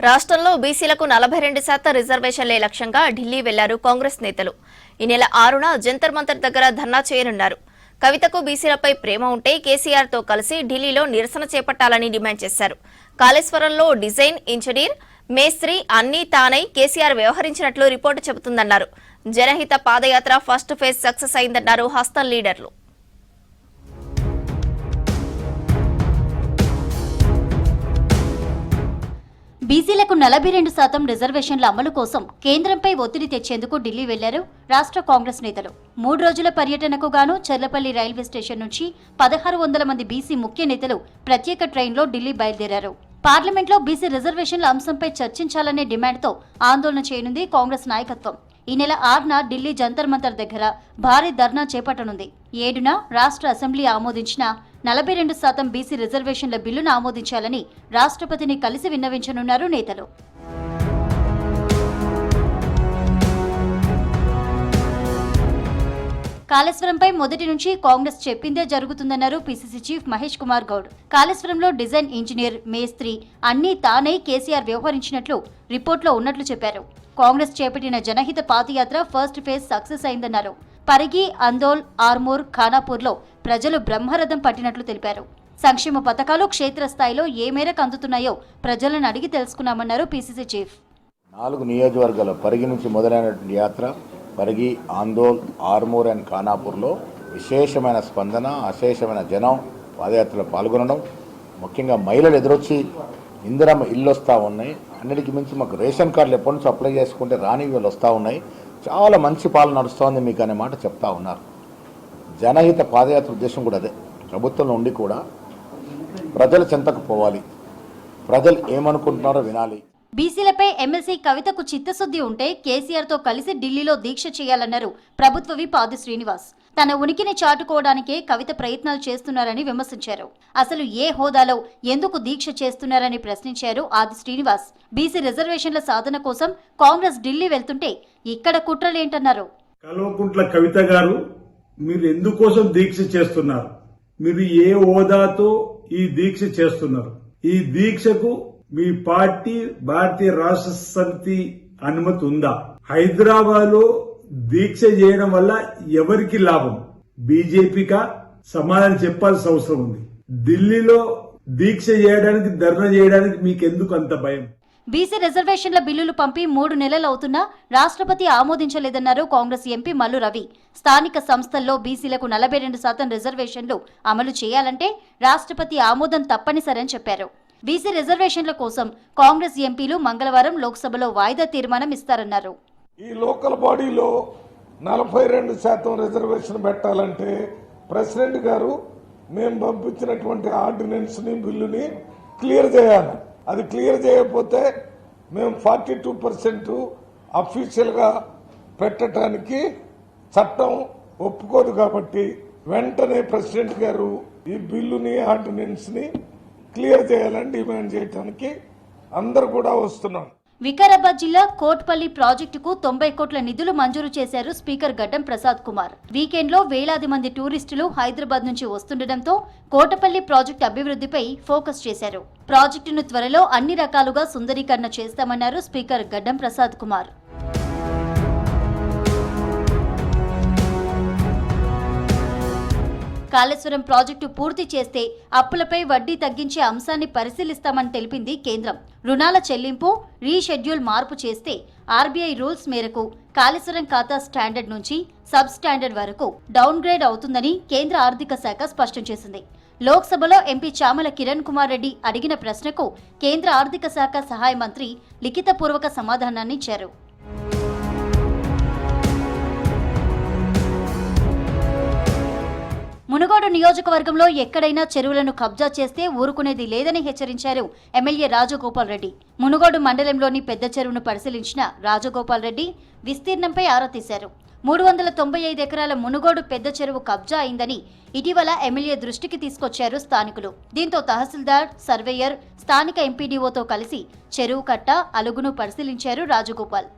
రాష్ట్రంలో బీసీలకు 42% రిజర్వేషన్లే లక్ష్యంగా ఢిల్లీ వెళ్లారు కాంగ్రెస్ నేతలు. ఈ నెల 6న జంతర్ మంతర్ దగ్గర ధర్నా చేయనున్నారు. కవితకు బీసీలపై ప్రేమ ఉంటే కేసీఆర్ తో కలిసి ఢిల్లీలో నిరసన చేపట్టాలని డిమాండ్ చేశారు. కాళేశ్వరంలో డిజైన్ ఇంజనీర్ మేస్త్రి అన్నీ తానై KCR వ్యవహరించినట్లు report చెబుతుందన్నారు. జనహిత Padayatra first phase success అయిందన్నారు హస్తం లీడర్లు. బీసీలకు 42% రిజర్వేషన్ల అమలు కోసం కేంద్రంపై ఒత్తిడి తెచ్చేందుకు ఢిల్లీ వెళ్లారు రాష్ట్ర కాంగ్రెస్ నేతలు. 3 రోజుల పర్యటనకు గాను చెర్లపల్లి రైల్వే స్టేషన్ నుంచి 1600 మంది బీసీ ముఖ్య నేతలు ప్రత్యేక ట్రైన్లో ఢిల్లీ బయలుదేరారు. పార్లమెంట్లో బీసీ రిజర్వేషన్ల అంశంపై చర్చించాలనే డిమాండ్తో ఆందోళన చేయనుంది కాంగ్రెస్ నాయకత్వం. ఈ నెల 6న ఢిల్లీ జంతర్ మంతర్ దగ్గర భారీ ధర్నా చేపట్టనుంది. 7న రాష్ట్ర అసెంబ్లీ ఆమోదించిన 42% బీసీ రిజర్వేషన్ల బిల్లును ఆమోదించాలని రాష్ట్రపతిని కలిసి విన్నవించనున్నారు నేతలు. కాళేశ్వరంపై మొదటి నుంచి కాంగ్రెస్ చెప్పిందే జరుగుతుందన్నారు పీసీసీ చీఫ్ మహేష్ కుమార్ గౌడ్. కాళేశ్వరంలో డిజైన్ ఇంజనీర్ మేస్త్రి అన్నీ తానే కేసీఆర్ వ్యవహరించినట్లు రిపోర్ట్లో ఉన్నట్లు చెప్పారు. కాంగ్రెస్ చేపట్టిన Janahita Padayatra first phase success అయిందన్నారు. పరిగి, అందోల్, ఆర్మూర్, ఖానాపూర్లో ప్రజలు బ్రహ్మరథం పట్టినట్లు తెలిపారు. సంక్షేమ పథకాలు క్షేత్రస్థాయిలో ఏ మేరకు అందుతున్నాయో ప్రజలను అడిగి తెలుసుకున్నామన్నారు పీసీసీ చీఫ్. 4 నియోజకవర్గాల పరిగి నుంచి మొదలైనటువంటి యాత్ర పరిగి, ఆందోల్, ఆర్మూర్ అండ్ ఖానాపూర్లో విశేషమైన స్పందన, అశేషమైన జనం పాదయాత్రలో పాల్గొనడం. ముఖ్యంగా మహిళలు ఎదురొచ్చి ఇందిరమ్మ ఇల్లు వస్తూ ఉన్నాయి. అన్నిటికీ మించి మాకు రేషన్ కార్డులు ఎప్పటి నుంచి అప్లై చేసుకుంటే రాని వాళ్ళు వస్తూ ఉన్నాయి. చాలా మంచి పాలన నడుస్తోంది మీకు అనే మాట చెప్తా ఉన్నారు. జనహిత పాదయాత్ర ఉద్దేశం కూడా అదే. ప్రభుత్వంలో ఉండి కూడా ప్రజల చెంతకు పోవాలి, ప్రజలు ఏమనుకుంటున్నారో వినాలి. బీసీలపై ఎమ్మెల్సీ కవితకు చిత్తశుద్ధి ఉంటే కేసీఆర్ తో కలిసి ఢిల్లీలో దీక్ష చేయాలన్నారు ప్రభుత్వ విప్ ఆది శ్రీనివాస్. తన ఉనికిని చాటుకోవడానికే కవిత ప్రయత్నాలు చేస్తున్నారని విమర్శించారు. అసలు ఏ హోదాలో ఎందుకు దీక్ష చేస్తున్నారని ప్రశ్నించారు ఆది శ్రీనివాస్. బీసీ రిజర్వేషన్ల సాధన కోసం కాంగ్రెస్ ఢిల్లీ వెళ్తుంటే ఇక్కడ కుట్రలేంటన్నారు. కల్వకుంట్ల కవిత గారు, మీరు ఎందుకోసం దీక్ష చేస్తున్నారు? మీరు ఏ హోదాతో ఈ దీక్ష చేస్తున్నారు? ఈ దీక్షకు మీ పార్టీ భారతీయ రాష్ట్ర సమితి అనుమతి ఉందా? హైదరాబాద్ లో దీక్ష చేయడం వల్ల ఎవరికి లాభం? బీజేపీకా? సమాధానం చెప్పాల్సిన అవసరం ఉంది. ఢిల్లీలో దీక్ష చేయడానికి, ధర్నా చేయడానికి మీకెందుకు అంత భయం? బీసీ రిజర్వేషన్ల బిల్లులు పంపి 3 నెలలు అవుతున్నా రాష్ట్రపతి ఆమోదించలేదన్నారు కాంగ్రెస్ ఎంపీ మల్లు రవి. స్థానిక సంస్థల్లో బీసీలకు 42% రిజర్వేషన్లు అమలు చేయాలంటే రాష్ట్రపతి ఆమోదం తప్పనిసరని చెప్పారు. బీసీ రిజర్వేషన్ల కోసం కాంగ్రెస్ ఎంపీలు మంగళవారం లోక్సభలో వాయిదా తీర్మానం ఇస్తారన్నారు. ఈ లోకల్ బాడీలో 42% రిజర్వేషన్ పెట్టాలంటే ప్రెసిడెంట్ గారు మేము పంపించినటువంటి ఆర్డినెన్స్ ని, బిల్లుని క్లియర్ చేయాలి. అది క్లియర్ చేయకపోతే మేము 42% అఫీషియల్ గా పెట్టడానికి చట్టం ఒప్పుకోదు. కాబట్టి వెంటనే ప్రెసిడెంట్ గారు ఈ బిల్లుని, ఆర్డినెన్స్ ని క్లియర్ చేయాలని డిమాండ్ చేయడానికి అందరు కూడా వస్తున్నారు. వికారాబాద్ జిల్లా కోట్పల్లి ప్రాజెక్టుకు 90 కోట్ల నిధులు మంజూరు చేశారు స్పీకర్ గడ్డం ప్రసాద్ కుమార్. వీకెండ్ లో వేలాది మంది టూరిస్టులు హైదరాబాద్ నుంచి వస్తుండటంతో కోటపల్లి ప్రాజెక్టు అభివృద్ధిపై ఫోకస్ చేశారు. ప్రాజెక్టును త్వరలో అన్ని రకాలుగా సుందరీకరణ చేస్తామన్నారు స్పీకర్ గడ్డం ప్రసాద్ కుమార్. కాళేశ్వరం ప్రాజెక్టు పూర్తి చేస్తే అప్పులపై వడ్డీ తగ్గించే అంశాన్ని పరిశీలిస్తామని తెలిపింది కేంద్రం. రుణాల చెల్లింపు రీషెడ్యూల్ మార్పు చేస్తే ఆర్బీఐ రూల్స్ మేరకు కాళేశ్వరం ఖాతా స్టాండర్డ్ నుంచి సబ్ స్టాండర్డ్ వరకు డౌన్ గ్రేడ్ అవుతుందని కేంద్ర ఆర్థిక శాఖ స్పష్టం చేసింది. లోక్సభలో ఎంపీ చామల కిరణ్ కుమార్ రెడ్డి అడిగిన ప్రశ్నకు కేంద్ర ఆర్థిక శాఖ సహాయ మంత్రి లిఖితపూర్వక సమాధానాన్ని ఇచ్చారు. మునుగోడు నియోజకవర్గంలో ఎక్కడైనా చెరువులను కబ్జా చేస్తే ఊరుకునేది లేదని హెచ్చరించారు ఎమ్మెల్యే రాజగోపాల్ రెడ్డి. మునుగోడు మండలంలోని పెద్ద చెరువును పరిశీలించిన రాజగోపాల్ రెడ్డి విస్తీర్ణంపై ఆరా తీశారు. 395 ఎకరాల మునుగోడు పెద్ద చెరువు కబ్జా అయిందని ఇటీవల ఎమ్మెల్యే దృష్టికి తీసుకొచ్చారు స్థానికులు. దీంతో తహసీల్దార్, సర్వేయర్, స్థానిక ఎంపీడీఓతో కలిసి చెరువు కట్ట, అలుగును పరిశీలించారు రాజగోపాల్.